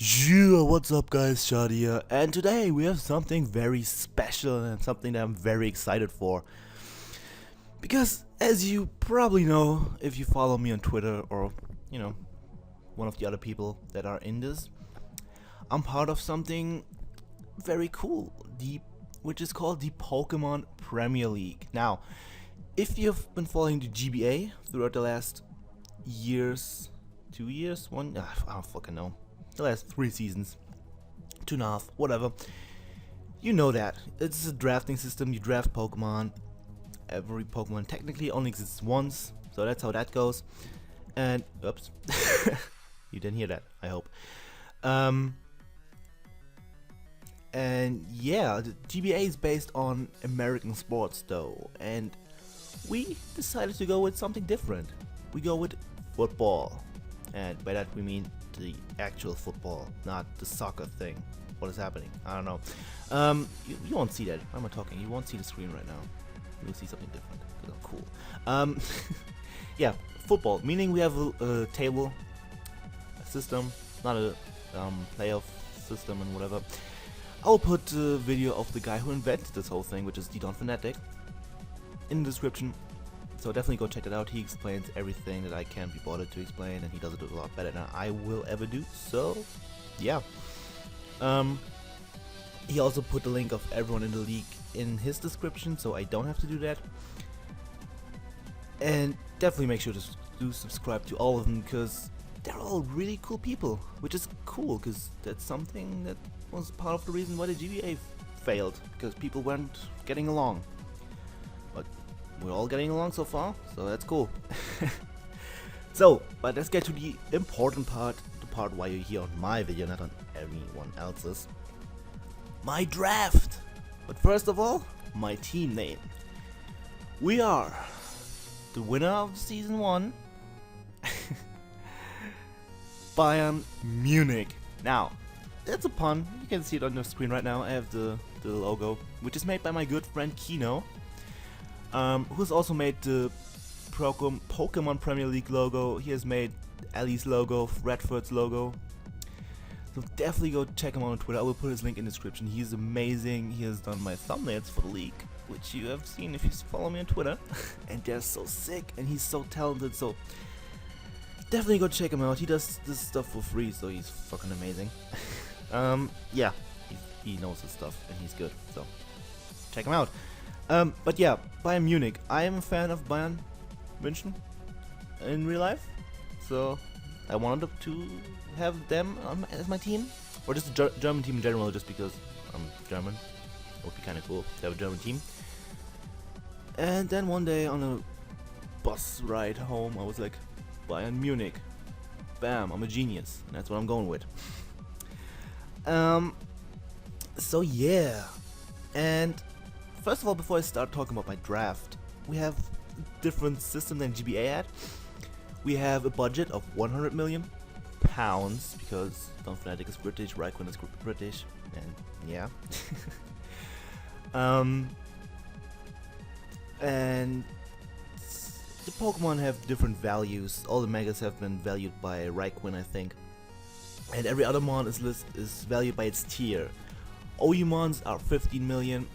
Yeah, what's up guys, Shad here, and today we have something very special and something that I'm very excited for. Because as you probably know, if you follow me on Twitter or, one of the other people that are in this, I'm part of something very cool, which is called the Pokemon Premier League. Now, if you've been following the GBA throughout the last years, 2 years, I don't fucking know. The last 3 seasons, 2.5, whatever. You know that. It's a drafting system, you draft Pokemon. Every Pokemon technically only exists once, so that's how that goes. And, oops. You didn't hear that, I hope. And yeah, the GBA is based on American sports though, and we decided to go with something different. We go with football. And by that we mean the actual football, not the soccer thing. What is happening? I don't know. You won't see that. Why am I talking? You won't see the screen right now. You'll see something different. Because I'm cool. Yeah, football. Meaning we have a table, a system, not a playoff system and whatever. I'll put a video of the guy who invented this whole thing, which is Didon Fanatic, in the description. So definitely go check it out. He explains everything that I can't be bothered to explain, and he does it a lot better than I will ever do. So, yeah. He also put the link of everyone in the league in his description, so I don't have to do that. And definitely make sure to do subscribe to all of them, because they're all really cool people, which is cool, because that's something that was part of the reason why the GBA failed, because people weren't getting along. We're all getting along so far, so that's cool. But let's get to the important part, the part why you're here on my video, not on everyone else's. My draft! But first of all, my team name. We are the winner of Season 1, Bayern Munich. Now, that's a pun, you can see it on the screen right now. I have the logo, which is made by my good friend Kino. Who's also made the Pokemon Premier League logo. He has made Ellie's logo, Redford's logo. So definitely go check him out on Twitter. I will put his link in the description. He's amazing. He has done my thumbnails for the league, which you have seen if you follow me on Twitter. And they're so sick, and he's so talented. So definitely go check him out. He does this stuff for free, so he's fucking amazing. Yeah, he knows his stuff, and he's good. So check him out. But yeah, Bayern Munich. I am a fan of Bayern München in real life, so I wanted to have them as my team, or just a German team in general, just because I'm German. It would be kind of cool to have a German team. And then one day on a bus ride home, I was like, Bayern Munich. Bam, I'm a genius. And that's what I'm going with. So yeah, and first of all, before I start talking about my draft, we have a different system than GBA had. We have a budget of 100 million pounds, because Don Fnatic is British, Raikkonen is British, and yeah. And the Pokemon have different values. All the Megas have been valued by Raikkonen, I think. And every other mon is valued by its tier. Oumons are 15 million.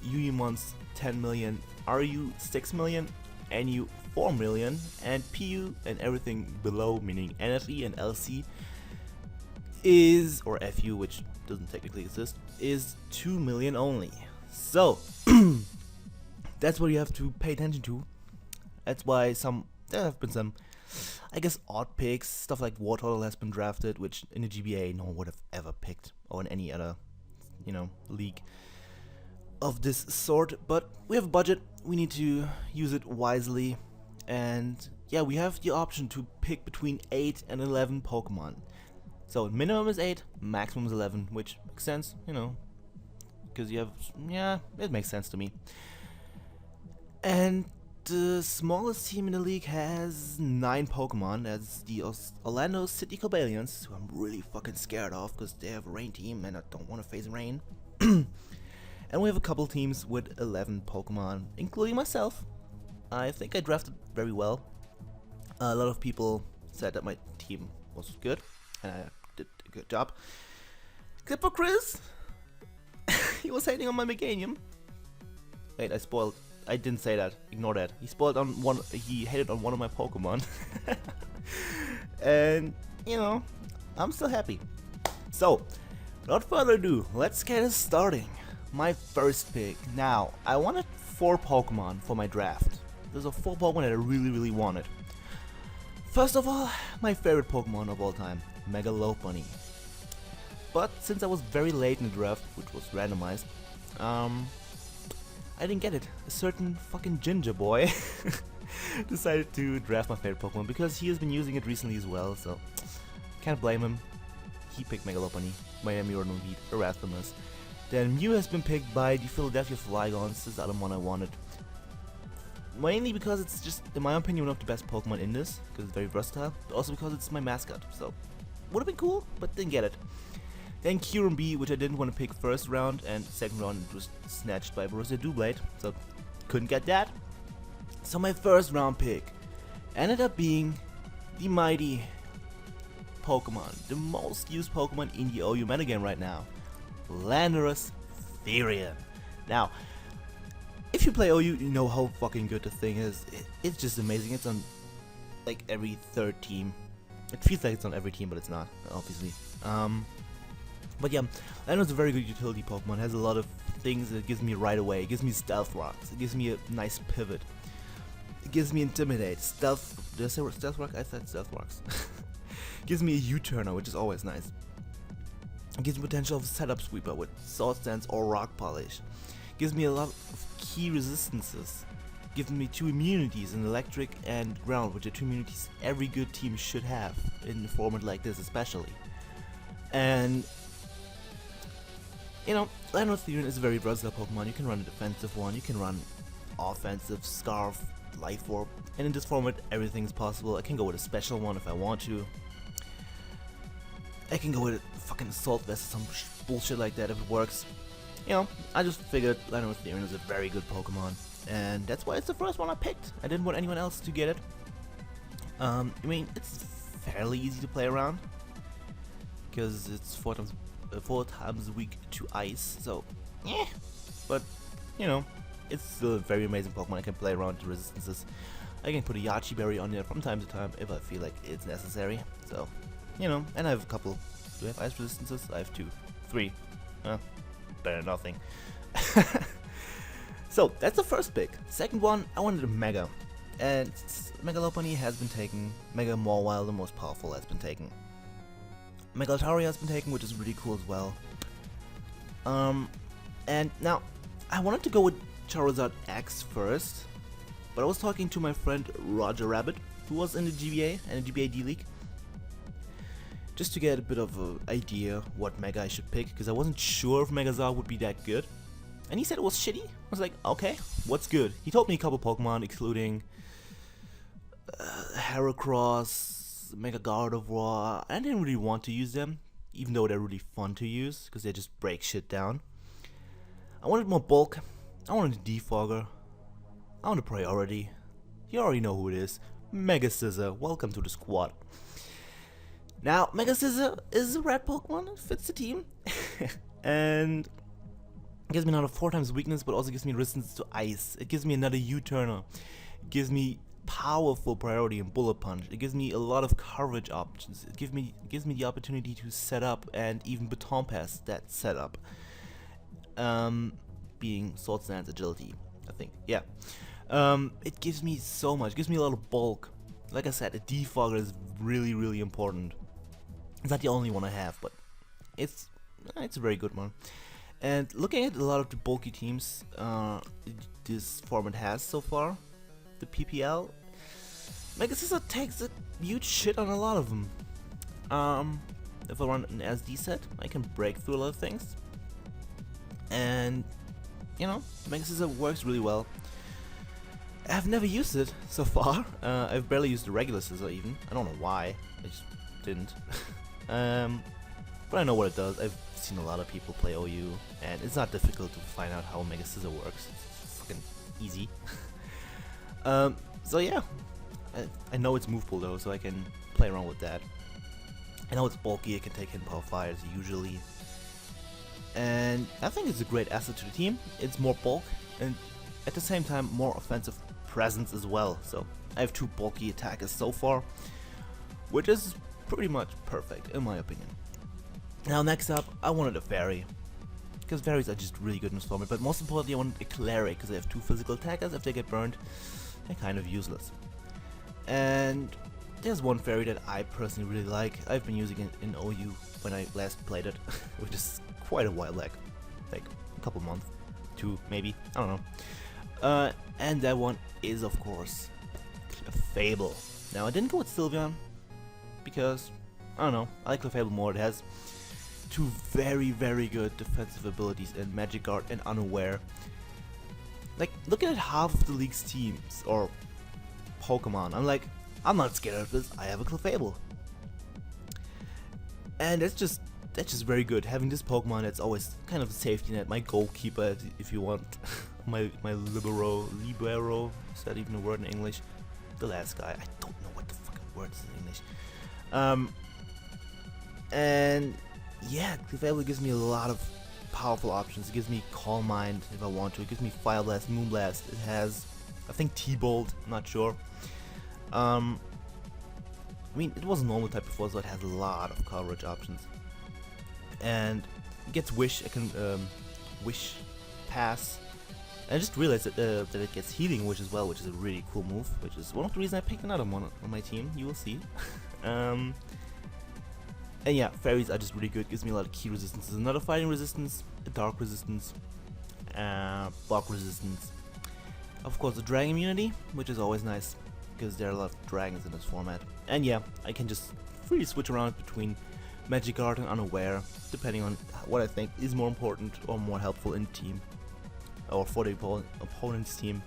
Uumons 10 million, RU 6 million, NU 4 million, and PU and everything below, meaning NFE and LC, is, or FU, which doesn't technically exist, is 2 million only. So that's what you have to pay attention to. That's why there have been some, I guess, odd picks. Stuff like Wartortle has been drafted, which in the GBA no one would have ever picked, or in any other, league of this sort. But we have a budget, we need to use it wisely, and yeah, we have the option to pick between 8 and 11 Pokemon. So minimum is 8, maximum is 11, which makes sense, because you have, yeah, it makes sense to me. And the smallest team in the league has 9 Pokemon. That's the Orlando City Cobalions, who I'm really fucking scared of, because they have a rain team and I don't want to face rain. And we have a couple teams with 11 Pokemon, including myself. I think I drafted very well. A lot of people said that my team was good, and I did a good job. Except for Chris. He was hating on my Meganium. Wait, I spoiled. I didn't say that. Ignore that. He spoiled on one. He hated on one of my Pokemon. And, you know, I'm still happy. So, without further ado, let's get it starting. My first pick. Now, I wanted 4 Pokemon for my draft. There's a 4 Pokemon that I really wanted. First of all, my favorite Pokemon of all time, Megalopony. But since I was very late in the draft, which was randomized, I didn't get it. A certain fucking ginger boy decided to draft my favorite Pokemon because he has been using it recently as well, so can't blame him. He picked Megalopony, Miami Ordinal beat Erasmus. Then Mew has been picked by the Philadelphia Flygons. This is the other one I wanted. Mainly because it's just, in my opinion, one of the best Pokemon in this, because it's very versatile, but also because it's my mascot, so would have been cool, but didn't get it. Then Kyurem, which I didn't want to pick first round, and second round it was snatched by Borussia Doublade, so couldn't get that. So my first round pick ended up being the mighty Pokemon, the most used Pokemon in the OU metagame right now, Landorus Therian. Now, if you play OU, you know how fucking good the thing is. It's just amazing. It's on like every 3rd team. It feels like it's on every team, but it's not, obviously. But yeah, Landorus is a very good utility Pokemon. It has a lot of things that it gives me right away. It gives me Stealth Rocks. It gives me a nice pivot. It gives me Intimidate. Stealth. Did I say Stealth Rock? I said Stealth Rocks. It gives me a U-turner, which is always nice. It gives me potential of Setup Sweeper with Sword Stance or Rock Polish. It gives me a lot of key resistances. It gives me 2 immunities in Electric and Ground, which are 2 immunities every good team should have in a format like this, especially. And you know, Landorus Therian is a very versatile Pokemon. You can run a defensive one, you can run offensive, Scarf, Life Orb, and in this format everything's possible. I can go with a special one if I want to. I can go with a fucking Assault Vest or some bullshit like that if it works. You know, I just figured Landorus Therian is a very good Pokemon, and that's why it's the first one I picked. I didn't want anyone else to get it. I mean, it's fairly easy to play around, because it's 4 times a week to ice, so yeah. But you know, it's still a very amazing Pokemon. I can play around the resistances. I can put a Yachi Berry on there from time to time if I feel like it's necessary. So, you know, and I have a couple. Do I have ice resistances? I have 2, 3. Better than nothing. So that's the first pick. Second one, I wanted a Mega, and Megalopony has been taken. Mega Mawile, the most powerful, has been taken. Megalataria has been taken, which is really cool as well. And now, I wanted to go with Charizard X first, but I was talking to my friend Roger Rabbit, who was in the GBA and the GBA D-League, just to get a bit of an idea what Mega I should pick, because I wasn't sure if Megazord would be that good. And he said it was shitty. I was like, okay, what's good? He told me a couple Pokemon, including Heracross, Mega Gardevoir. I didn't really want to use them, even though they're really fun to use, because they just break shit down. I wanted more bulk. I wanted a Defogger. I wanted Priority. You already know who it is. Mega Scizor. Welcome to the squad. Now, Mega Scizor is a red Pokemon. It fits the team. And it gives me another 4 times weakness, but also gives me resistance to ice. It gives me another U-turner. It gives me powerful Priority and Bullet Punch. It gives me a lot of coverage options. It gives me the opportunity to set up and even Baton Pass that setup. Being Sword Stance Agility, I think. Yeah. It gives me so much. It gives me a lot of bulk. Like I said, a Defogger is really important. It's not the only one I have, but it's a very good one. And looking at a lot of the bulky teams this format has so far, the PPL, Mega Scizor takes a huge shit on a lot of them. If I run an SD set, I can break through a lot of things. And, you know, Mega Scizor works really well. I've never used it so far. I've barely used the regular Scizor even. I don't know why. I just didn't. But I know what it does. I've seen a lot of people play OU, and it's not difficult to find out how Mega Scizor works. It's fucking easy. So yeah, I know it's move pool though, so I can play around with that. I know it's bulky, it can take hit power fires usually. And I think it's a great asset to the team. It's more bulk and at the same time more offensive presence as well. So I have 2 bulky attackers so far, which is pretty much perfect in my opinion. Now next up, I wanted a fairy, because fairies are just really good in this format, but most importantly I wanted a cleric, because I have 2 physical attackers. If they get burned, they're kind of useless. And there's one fairy that I personally really like. I've been using it in OU when I last played it, which is quite a while back, like a couple months, 2 maybe, I don't know. And that one is of course Clefable. Now I didn't go with Sylveon, because I don't know, I like Clefable more. It has 2 very good defensive abilities in Magic Guard and Unaware. Like, looking at half of the league's teams or Pokemon, I'm not scared of this. I have a Clefable, and that's just very good. Having this Pokemon, it's always kind of a safety net, my goalkeeper, if you want, my libero. Is that even a word in English? The last guy. I don't know what the fucking word is in English. And yeah, Clefable gives me a lot of powerful options. It gives me Calm Mind if I want to. It gives me Fire Blast, Moon Blast. It has, I think, T-Bolt. I'm not sure. I mean, it was a normal type before, so it has a lot of coverage options. And it gets Wish. I can Wish Pass. And I just realized that it gets Healing Wish as well, which is a really cool move. Which is one of the reasons I picked another one on my team. You will see. And yeah, fairies are just really good. Gives me a lot of key resistances. Another fighting resistance, a dark resistance, block resistance. Of course, the dragon immunity, which is always nice, because there are a lot of dragons in this format. And yeah, I can just freely switch around between Magic Guard and Unaware, depending on what I think is more important or more helpful in team, or for the opponent's team.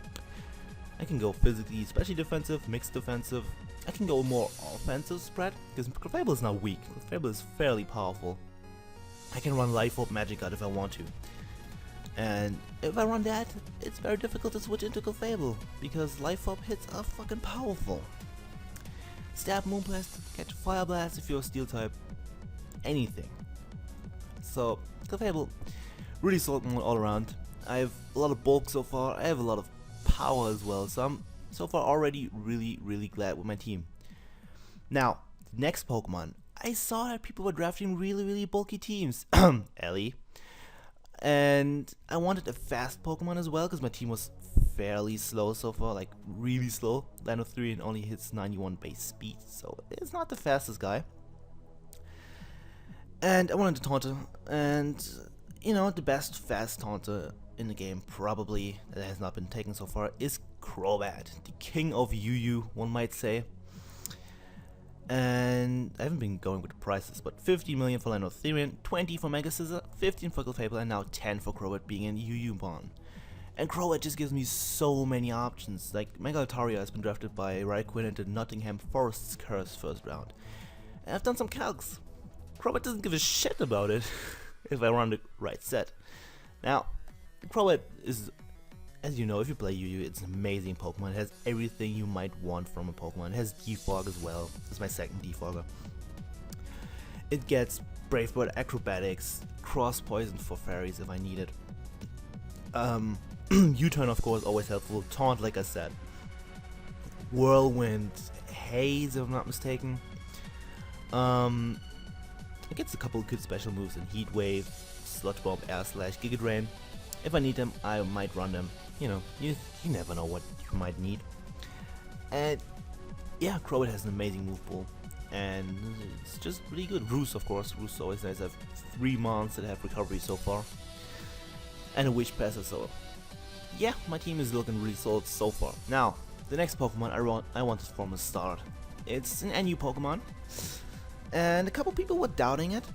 I can go physically, especially defensive, mixed defensive. I can go more offensive spread, because Clefable is not weak. Clefable is fairly powerful. I can run Life Orb Magic Guard if I want to. And if I run that, it's very difficult to switch into Clefable, because Life Orb hits are fucking powerful. Stab, Moon Blast, catch Fire Blast if you're a Steel type. Anything. So, Clefable, really solid one all around. I have a lot of bulk so far. I have a lot of power as well, so I'm so far already really glad with my team. Now, the next Pokemon. I saw that people were drafting really bulky teams. Ellie. And I wanted a fast Pokemon as well, because my team was fairly slow so far, like really slow. Landorus only hits 91 base speed, so it's not the fastest guy. And I wanted a Taunter, and you know, the best fast Taunter in the game, probably, that has not been taken so far, is Crobat, the king of UU, one might say. And I haven't been going with the prices, but 50 million for Landorus, 20 for Mega Scizor, 15 for Clefable, and now 10 for Crobat being in UU Bond. And Crobat just gives me so many options. Like, Mega Altaria has been drafted by Raikou into Nottingham Forest's Curse first round. And I've done some calcs. Crobat doesn't give a shit about it if I run the right set. Now, Crobat is, as you know, if you play UU, it's an amazing Pokemon. It has everything you might want from a Pokemon. It has Defog as well. It's my second Defogger. It gets Brave Bird, Acrobatics, Cross Poison for fairies if I need it. U-Turn, of course, always helpful. Taunt, like I said. Whirlwind, Haze, if I'm not mistaken. It gets a couple of good special moves in Heat Wave, Sludge Bomb, Air Slash, Giga Drain. If I need them, I might run them. You know, you never know what you might need. And yeah, Crobat has an amazing move pool, and it's just really good. Roost, of course. Roost is always nice. I have 3 mons that have recovery so far, and a Wish Passer. So yeah, my team is looking really solid so far. Now, the next Pokemon I wanted from the start. It's an NU Pokemon, and a couple people were doubting it.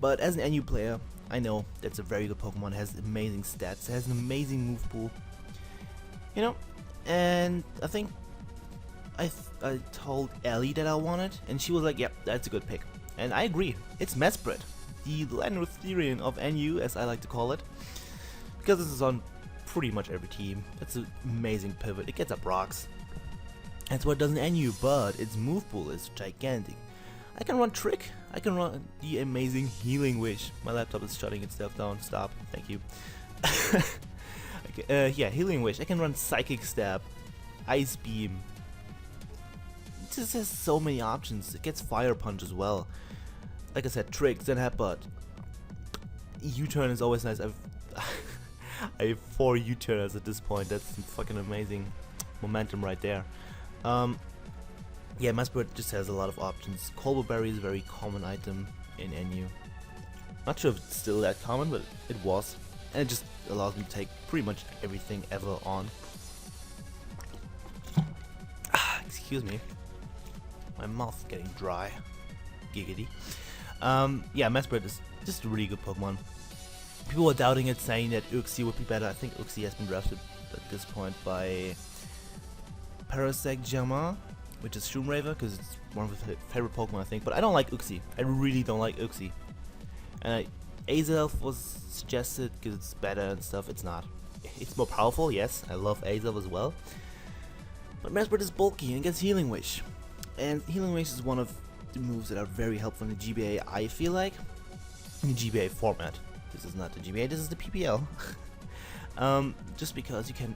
But as an NU player, I know that's a very good Pokemon. It has amazing stats. It has an amazing move pool. You know, and I think I told Ellie that I wanted, and she was like, "Yep, that's a good pick." And I agree. It's Mesprit, the Landorus of NU, as I like to call it, because this is on pretty much every team. It's an amazing pivot. It gets up rocks. That's what it does in NU, but its move pool is gigantic. I can run Trick. I can run the amazing Healing Wish. My laptop is shutting itself down. Stop. Thank you. Okay, yeah, Healing Wish. I can run Psychic Stab, Ice Beam. It just has so many options. It gets Fire Punch as well. Like I said, Trick, then Headbutt. U-turn is always nice. I have 4 U-turners at this point. That's some fucking amazing momentum right there. Yeah, Mesprit just has a lot of options. Colbur Berry is a very common item in NU. Not sure if it's still that common, but it was. And it just allows me to take pretty much everything ever on. Excuse me. My mouth's getting dry. Giggity. Yeah, Mesprit is just a really good Pokemon. People are doubting it, saying that Uxie would be better. I think Uxie has been drafted at this point by Parasect Jama, which is Shroomraver, because it's one of his favorite Pokemon, I think. But I don't like Uxie. I really don't like Uxie. And Azelf was suggested because it's better and stuff. It's not. It's more powerful, yes. I love Azelf as well. But Mesprit is bulky and gets Healing Wish. And Healing Wish is one of the moves that are very helpful in the GBA, I feel like. In the GBA format. This is not the GBA, this is the PPL. Just because you can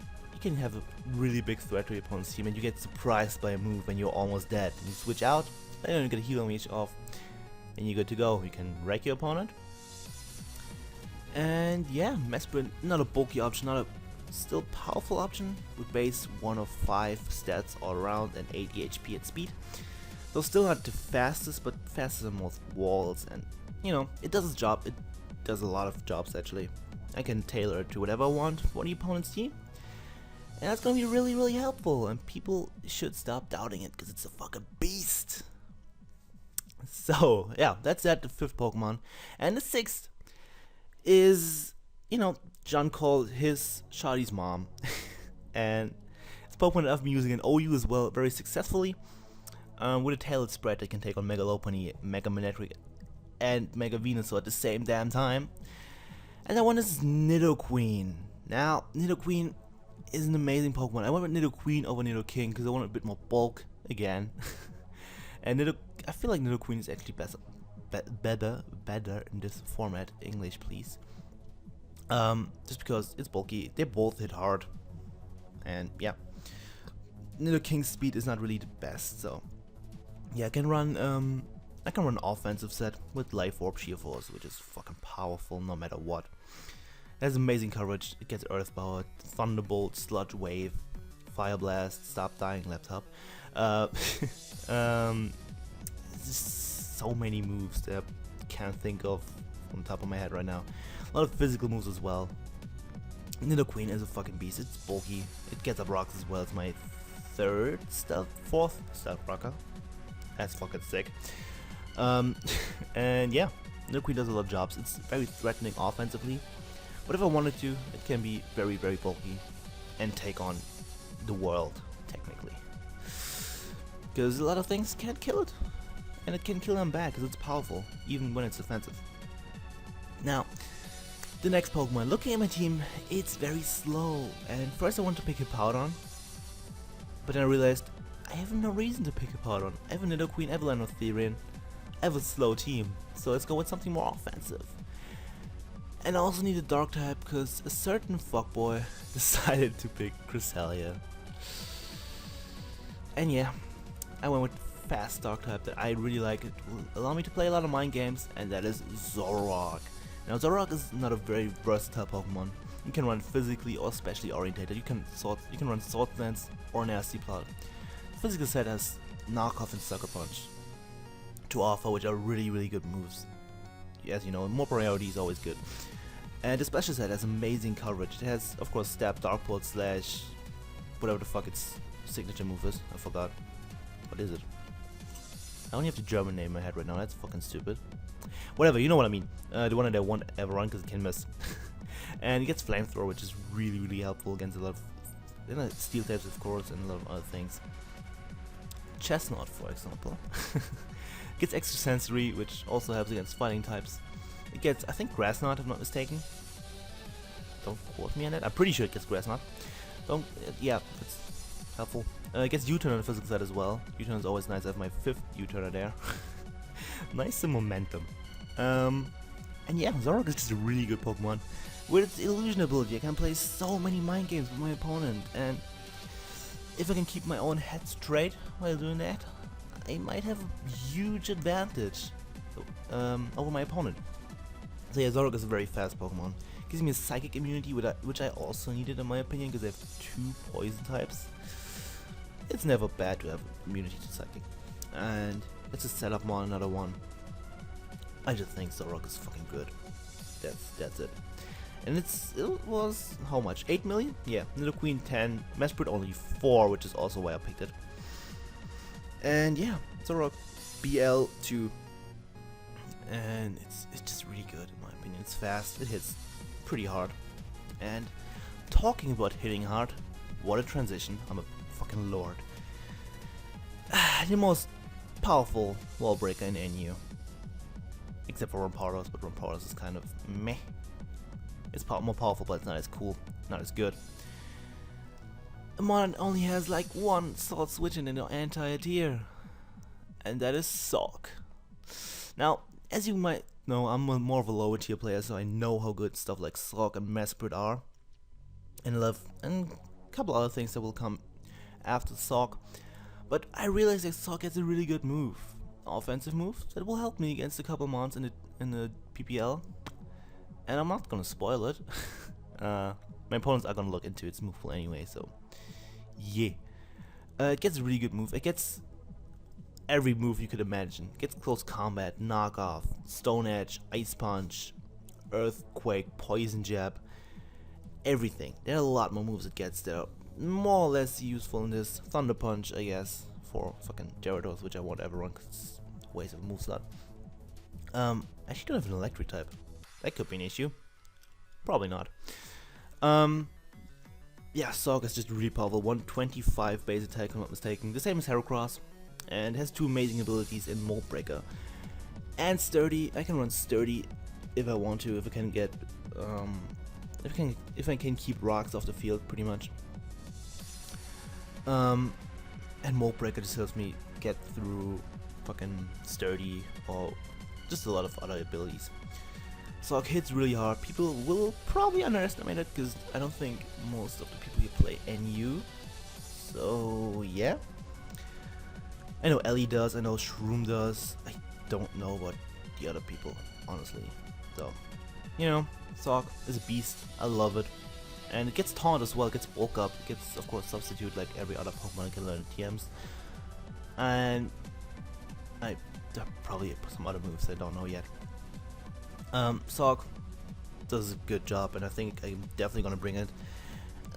have a really big threat to your opponent's team and you get surprised by a move when you're almost dead. You switch out, then you get a Healing Wish off, and you're good to go. You can wreck your opponent. And yeah, Mesprit, not a bulky option, not a still powerful option, with base 1 of 5 stats all around and 80 HP at speed. Though still not the fastest, but fastest on most walls, and you know, it does its job. It does a lot of jobs actually. I can tailor it to whatever I want for the opponent's team. And that's gonna be really, really helpful, and people should stop doubting it because it's a fucking beast. So yeah, that's that, the 5th Pokemon. And the 6th is, you know, John called his Shadi's mom. And it's Pokemon that I've been using in OU as well very successfully. With a tailored spread that can take on Mega Lopunny, Mega Manectric, and Mega Venusaur at the same damn time. And that one is Nidoqueen. Now, Nidoqueen is an amazing Pokemon. I went with Nidoqueen over Nidoking because I want a bit more bulk again. And I feel like Nidoqueen is actually better in this format. English, please. Just because it's bulky. They both hit hard. And yeah, Nidoking's speed is not really the best. So yeah, I can run offensive set with Life Orb, Sheer Force, which is fucking powerful no matter what. It has amazing coverage. It gets Earth Power, Thunderbolt, Sludge Wave, Fire Blast, Stop Dying Laptop. Just so many moves that I can't think of on top of my head right now. A lot of physical moves as well. Nidoqueen is a fucking beast. It's bulky. It gets up rocks as well. It's my 4th stealth rocker. That's fucking sick. And yeah, Nidoqueen does a lot of jobs. It's very threatening offensively. But if I wanted to, it can be very, very bulky and take on the world, technically. Because a lot of things can't kill it. And it can kill them back because it's powerful, even when it's defensive. Now, the next Pokemon. Looking at my team, it's very slow. And first I wanted to pick Hippowdon. But then I realized I have no reason to pick Hippowdon. I have a Nidoqueen, I have a Lanotherian. I have a slow team. So let's go with something more offensive. And I also need a Dark type because a certain fuckboy decided to pick Cresselia. And yeah, I went with fast Dark type that I really like. It will allow me to play a lot of mind games, and that is Zoroark. Now Zoroark is not a very versatile Pokemon. You can run physically or specially orientated. You can run Sword Dance or Nasty Plot. The physical set has Knockoff and Sucker Punch to offer, which are really, really good moves. As you know, more priority is always good. And the special set has amazing coverage. It has, of course, Stab, Dark Pulse, Slash, whatever the fuck its signature move is. I forgot. What is it? I only have the German name in my head right now. That's fucking stupid. Whatever, you know what I mean. The one that I won't ever run because it can miss. And it gets Flamethrower, which is really, really helpful against a lot of steel types, of course, and a lot of other things. Chestnut, for example. Gets Extra Sensory, which also helps against fighting types. It gets, I think, Grass Knot, if I'm not mistaken. Don't quote me on that. I'm pretty sure it gets Grass Knot. Yeah, it's helpful. It gets U-Turn on the physical side as well. U-Turn is always nice. I have my 5th U-Turner there. Nice and momentum. And yeah, Zoroark is just a really good Pokemon. With its illusion ability, I can play so many mind games with my opponent, and if I can keep my own head straight while doing that, I might have a huge advantage over my opponent. So yeah, Zoroark is a very fast Pokemon. Gives me a psychic immunity, which I also needed in my opinion, because I have 2 poison types. It's never bad to have immunity to psychic. And let's just set up another one. I just think Zoroark is fucking good. That's it. And it was how much? 8 million? Yeah, Nidoqueen 10, Mesprit only 4, which is also why I picked it. And yeah, Zoroark BL2. And it's just really good in my opinion. It's fast, it hits pretty hard. And talking about hitting hard, what a transition. I'm a fucking lord. The most powerful wall breaker in NU. Except for Rampardos, but Rampardos is kind of meh. It's more powerful, but it's not as cool, not as good. Mon only has like 1 sword switch in the entire tier, and that is Sawk. Now, as you might know, I'm more of a lower tier player, so I know how good stuff like Sawk and Mesprit are, and a couple other things that will come after Sawk. But I realized that Sawk has a really good move, offensive move that will help me against a couple mons in the PPL. And I'm not gonna spoil it. My opponents are gonna look into its move pool anyway, so yeah. It gets a really good move. It gets every move you could imagine. It gets close combat, knockoff, stone edge, ice punch, earthquake, poison jab, everything. There are a lot more moves it gets that are more or less useful in this. Thunder punch, I guess, for fucking Gyarados, which I won't ever run because it's a waste of a move slot. I actually don't have an electric type. That could be an issue. Probably not. Yeah, Sawk is just really powerful. 125 base attack, if I'm not mistaken. The same as Heracross. And has 2 amazing abilities in Mold Breaker. And Sturdy. I can run Sturdy if I want to. If I can get, if I can keep rocks off the field, pretty much. And Mold Breaker just helps me get through fucking Sturdy or just a lot of other abilities. Sawk hits really hard. People will probably underestimate it because I don't think most of the people here play NU. So yeah. I know Ellie does, I know Shroom does. I don't know about the other people, honestly. So, you know, Sawk is a beast. I love it. And it gets taunt as well, it gets bulk up, it gets of course substitute like every other Pokemon I can learn in TMs. And there are probably some other moves I don't know yet. Sawk does a good job, and I think I'm definitely gonna bring it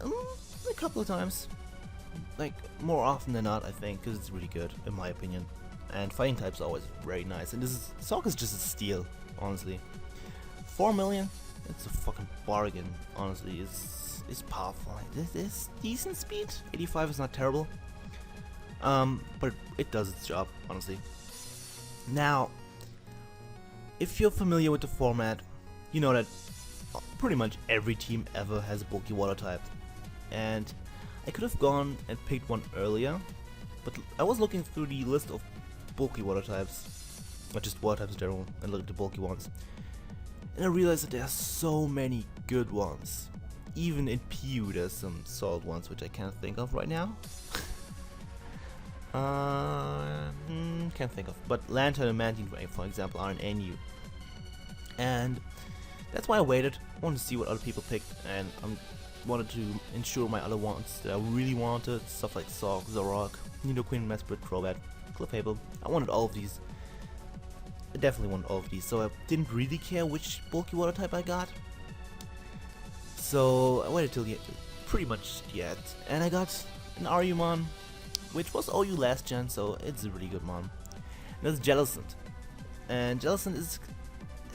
a couple of times, like more often than not, I think, because it's really good in my opinion. And fighting types are always very nice, and Sawk is just a steal, honestly. 4 million, it's a fucking bargain, honestly. It's powerful. It's decent speed. 85 is not terrible, but it does its job, honestly. Now, if you're familiar with the format, you know that pretty much every team ever has a bulky water type. And I could have gone and picked one earlier, but I was looking through the list of bulky water types, not just water types in general, and looked at the bulky ones. And I realized that there are so many good ones. Even in PU there's some solid ones which I can't think of right now. Can't think of. But Lantern and Mantine, for example, are in NU. And that's why I waited. I wanted to see what other people picked, and I wanted to ensure my other ones that I really wanted. Stuff like Sawk, Zoroark, Nidoqueen, Mesprit, Crobat, Clefable. I wanted all of these. I definitely wanted all of these, so I didn't really care which bulky water type I got. So I waited till pretty much the end, and I got an Arumon, which was OU last gen, so it's a really good mon. And that's Jellicent. And Jellicent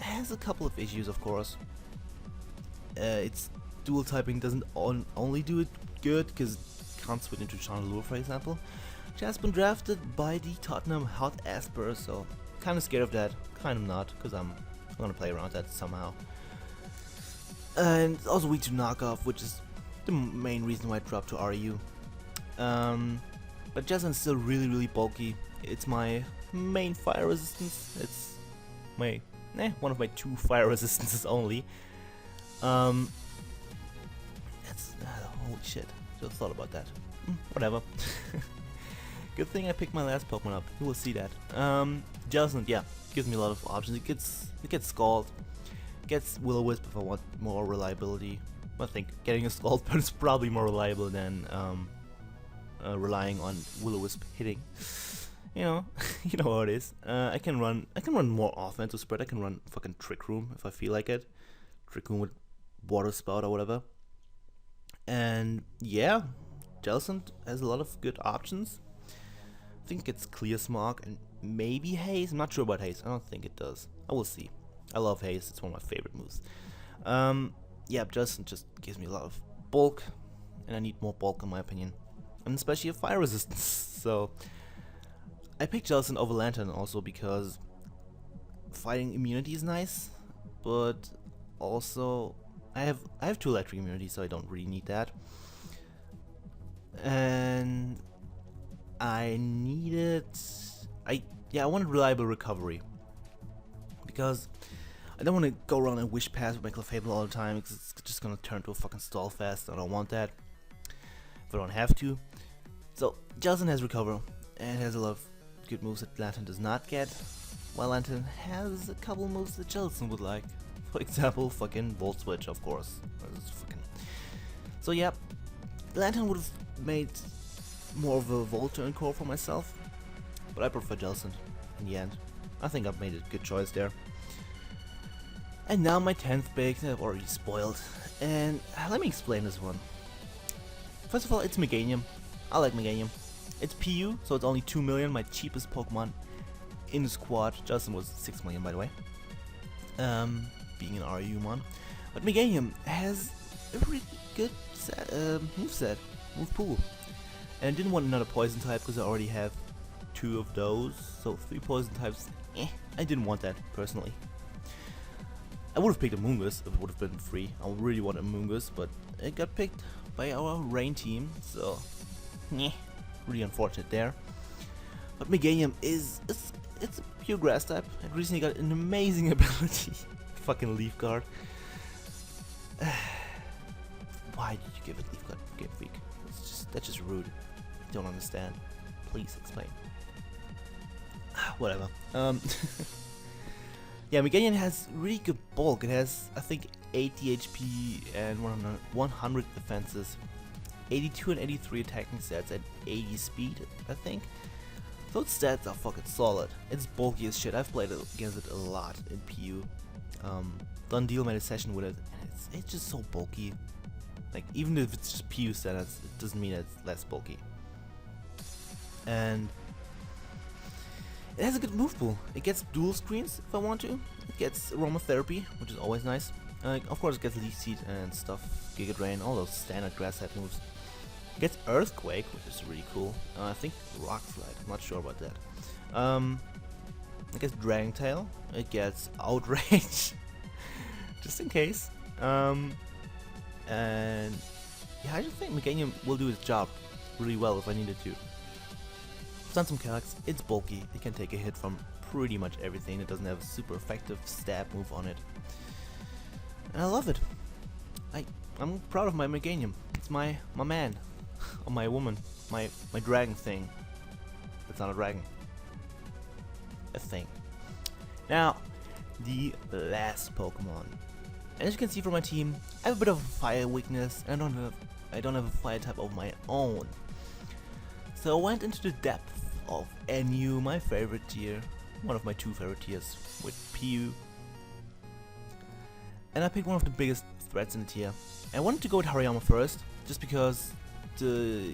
has a couple of issues, of course. Its dual typing doesn't only do it good, because it can't switch into Chandelure, for example. Which has been drafted by the Tottenham Hot Asper, so kind of scared of that, kind of not, because I'm gonna play around that somehow. And it's also weak to knockoff, which is the main reason why I dropped to RU. But Jellicent is still really bulky. It's my main fire resistance. It's my one of my 2 fire resistances only. That's holy shit. Just thought about that. Whatever. Good thing I picked my last Pokemon up. You will see that. Jellicent, yeah, gives me a lot of options. It gets Scald, gets Will-O-Wisp if I want more reliability. I think getting a Scald burn is probably more reliable than relying on Will-O-Wisp hitting. You know, you know how it is. I can run more offensive spread. I can run fucking Trick Room if I feel like it. Trick Room with Water Spout or whatever. And yeah, Jellicent has a lot of good options. I think it's Clear Smog and maybe Haze. I'm not sure about Haze. I don't think it does. I will see. I love Haze. It's one of my favorite moves. Yeah, Jellicent just gives me a lot of bulk, and I need more bulk in my opinion, and especially a fire resistance. So I picked Jellicent over Lantern also because fighting immunity is nice, but also I have 2 electric immunity, so I don't really need that. And I wanted reliable recovery because I don't want to go around and wish pass with my Clefable all the time because it's just gonna turn to a fucking stall fest. I don't want that if I don't have to. So Jellicent has recover and has a lot of good moves that Lantern does not get, while Lantern has a couple moves that Jellicent would like. For example, fucking Volt Switch, of course. So yeah, Lantern would have made more of a Volt turn core for myself, but I prefer Jellicent in the end. I think I've made a good choice there. And now my 10th pick that I've already spoiled, and let me explain this one. First of all, it's Meganium. I like Meganium. It's PU, so it's only 2 million, my cheapest Pokemon in the squad. Jellicent was 6 million, by the way. Being an RU mon. But Meganium has a really good move pool. And I didn't want another poison type because I already have 2 of those, so 3 poison types, I didn't want that personally. I would have picked a Moongus if it would have been free. I really want a Moongus, but it got picked by our Rain team, so really unfortunate there. But Meganium it's a pure grass type. It recently got an amazing ability. Fucking Leaf Guard. Why did you give it Leaf Guard, Game Freak? That's just rude. I don't understand. Please explain. Whatever. Yeah, Meganium has really good bulk. It has, I think, 80 HP and 100 defenses, 82 and 83 attacking stats, and 80 speed, I think. Those stats are fucking solid. It's bulky as shit. I've played against it a lot in PU. Done deal made a session with it, and it's just so bulky. Like, even if it's just PU stats, it doesn't mean it's less bulky. And it has a good move pool. It gets dual screens if I want to. It gets aromatherapy, which is always nice. Of course, it gets leaf seed and stuff, Giga Drain, all those standard grass type moves. It gets Earthquake, which is really cool. I think Rock Slide. I'm not sure about that. It gets Dragon Tail. It gets Outrage, just in case. And yeah, I just think Meganium will do its job really well if I needed to. Done some calcs, it's bulky, it can take a hit from pretty much everything, it doesn't have a super effective stab move on it. And I love it. I'm proud of my Meganium. It's my man. Or my woman. My dragon thing. It's not a dragon. A thing. Now, the last Pokemon. And as you can see from my team, I have a bit of a fire weakness, and I don't have a fire type of my own. So I went into the depth of NU, my favorite tier, one of my 2 favorite tiers, with PU. And I picked one of the biggest threats in the tier. I wanted to go with Hariyama first, just because the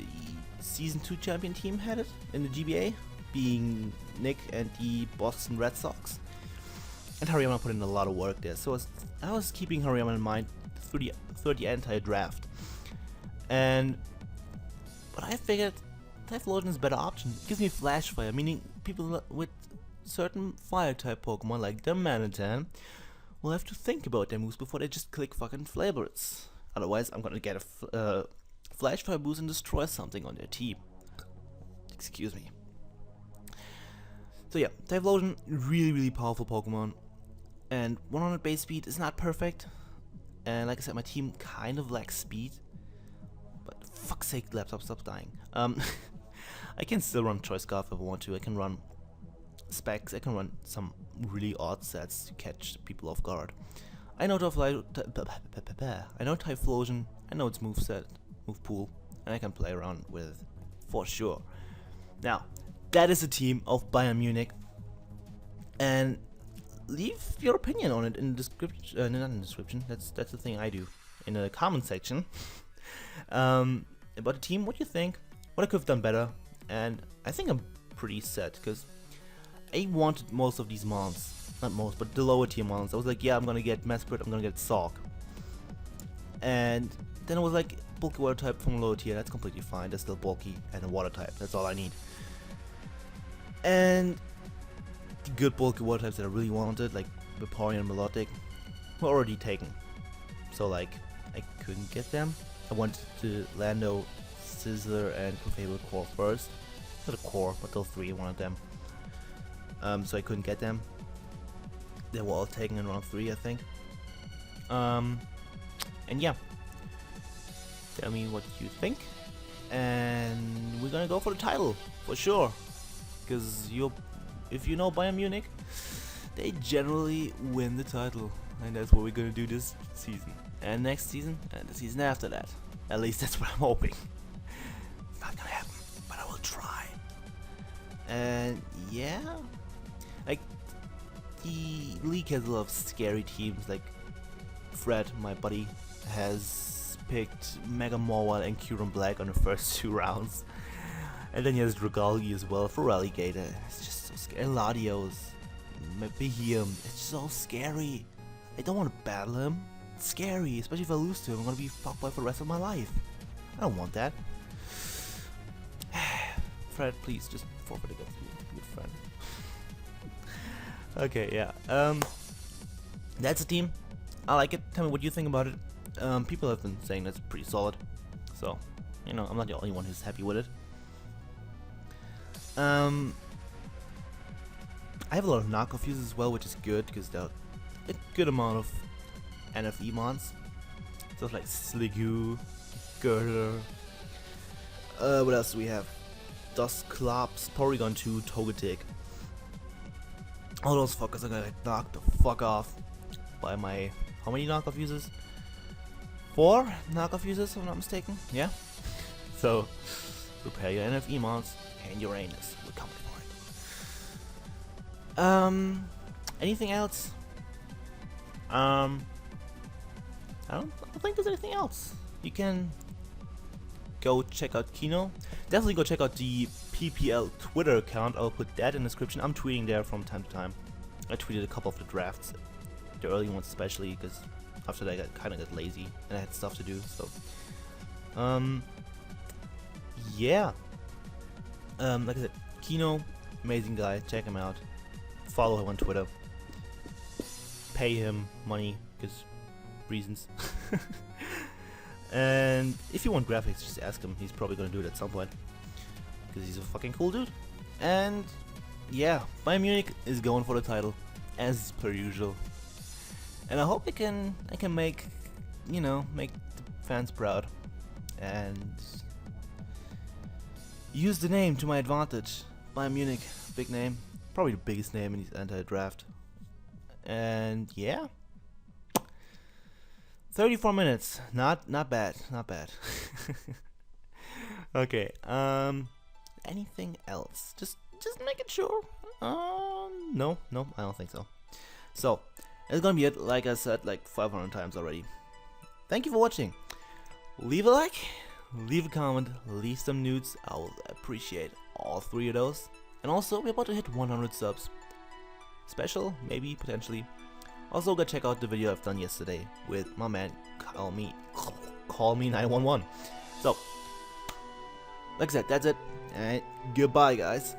Season 2 champion team had it in the GBA, being Nick and the Boston Red Sox. And Hariyama put in a lot of work there, so I was keeping Hariyama in mind through the entire draft. But I figured Typhlosion is a better option. It gives me Flash Fire, meaning people with certain fire type Pokemon like the Manitan will have to think about their moves before they just click fucking Flavorits. Otherwise, I'm gonna get a Flash Fire boost and destroy something on their team. Excuse me. So yeah, Typhlosion, really powerful Pokemon, and 100 base speed is not perfect, and like I said, my team kind of lacks speed, but fuck's sake, laptop, stop dying. I can still run Choice Scarf if I want to. I can run Specs, I can run some really odd sets to catch people off guard. I know Typhlosion, I know its moveset, move pool, and I can play around with for sure. Now, that is the team of Bayern Munich, and leave your opinion on it in the description. Not in the description. That's the thing I do in the comment section. About the team, what do you think? What I could have done better? And I think I'm pretty set because I wanted most of these mons, not most, but the lower tier mons. I was like, yeah, I'm gonna get Mesprit, I'm gonna get Sawk, and then it was like bulky water type from lower tier. That's completely fine. That's still bulky and a water type. That's all I need. And the good bulky water types that I really wanted, like Vaporeon and Melodic, were already taken. So like, I couldn't get them. I wanted to Lando, Scizor, and Clefable core first. Not a core, but those three, one of them. So I couldn't get them. They were all taken in round 3, I think. And yeah. Tell me what you think. And we're gonna go for the title, for sure. Because if you know Bayern Munich, they generally win the title, and that's what we're gonna do this season, and next season, and the season after that. At least that's what I'm hoping. It's not gonna happen, but I will try. And yeah, like the league has a lot of scary teams. Like Fred, my buddy, has picked Mega Mawile and Kyurem Black on the first 2 rounds. And then he has Dragalge as well for Alligator. It's just so scary. Latios, Meganium. It's so scary. I don't want to battle him. It's scary, especially if I lose to him. I'm gonna be fucked by for the rest of my life. I don't want that. Fred, please just forfeit against me, good friend. Okay, yeah. That's the team. I like it. Tell me what you think about it. People have been saying that's pretty solid. So, you know, I'm not the only one who's happy with it. I have a lot of knockoff uses as well, which is good because they're a good amount of NFE mons. Stuff like Sliggoo, Girder. What else do we have? Dusclops, Porygon 2, Togetic. All those fuckers are gonna get knocked the fuck off by my. How many knockoff users? 4 knockoff users, if I'm not mistaken. Yeah. So, prepare your NFE mons and Uranus. We're coming for it. Anything else? I don't think there's anything else. You can go check out Kino. Definitely go check out the PPL Twitter account. I'll put that in the description. I'm tweeting there from time to time. I tweeted a couple of the drafts, the early ones especially, because after that I kind of got lazy and I had stuff to do. So, yeah. Like I said, Kino, amazing guy. Check him out. Follow him on Twitter. Pay him money because reasons. And if you want graphics, just ask him. He's probably gonna do it at some point because he's a fucking cool dude. And yeah, Bayern Munich is going for the title as per usual. And I hope I can make, you know, make the fans proud and use the name to my advantage. Bayern Munich, big name, probably the biggest name in this entire draft. And yeah, 34 minutes, not bad, not bad. Okay, anything else? Just making sure. No, I don't think so. So, that's gonna be it. Like I said, like 500 times already. Thank you for watching. Leave a like, leave a comment, leave some nudes. I will appreciate all 3 of those. And also, we're about to hit 100 subs. Special, maybe, potentially. Also, go check out the video I've done yesterday with my man, Call Me 911. So, like I said, that's it. And goodbye, guys.